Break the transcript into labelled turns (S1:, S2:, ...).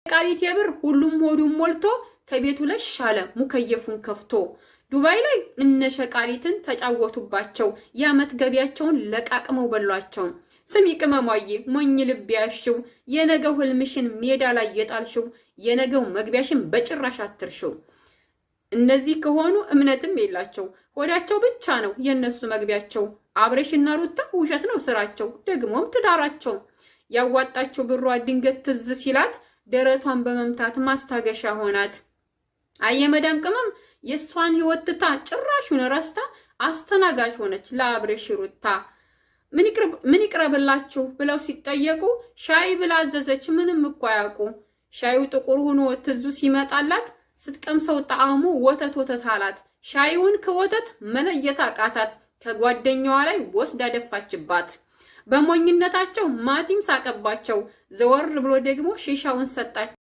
S1: ቃሊት የብር ሁሉም ሆዱን ሞልቶ ከቤቱ ለሻለ ሙከየፉን ከፍቶ ዱባይ ላይ እነ ሸቃሊትን ተጫወቱባቸው የዓመት ገቢያቸውን ለቃቅመው በሏቸው። ስሚ ቅመሟዬ ሞኝ ልብ ያሽው የነገው ህልምሽን ሜዳ ላይ የጣልሽው የነገው መግቢያሽን በጭራሽ አትርሽው። እነዚህ ከሆኑ እምነትም የላቸው ሆዳቸው ብቻ ነው የነሱ መግቢያቸው። አብሬሽና ሩታ ውሸት ነው ስራቸው ደግሞም ትዳራቸው። ያዋጣቸው ብሯ ድንገት ትዝ ሲላት ደረቷን በመምታት ማስታገሻ ሆናት። አየመዳም ቅመም የሷን ህይወት ትታ ጭራሹን ረስታ አስተናጋጅ ሆነች ለአብሬሽ ሩታ። ምን ይቅረብላችሁ ብለው ሲጠየቁ ሻይ ብላ አዘዘች ምንም እኮ ያውቁ። ሻዩ ጥቁር ሆኖ ትዙ ሲመጣላት ስትቀምሰው ጣዕሙ ወተት ወተት አላት። ሻዩን ከወተት መለየት አቃታት። ከጓደኛዋ ላይ ወስዳ ደፋችባት። በሞኝነታቸው ማቲም ሳቀባቸው። ዘወር ብሎ ደግሞ ሺሻውን ሰጣቸው።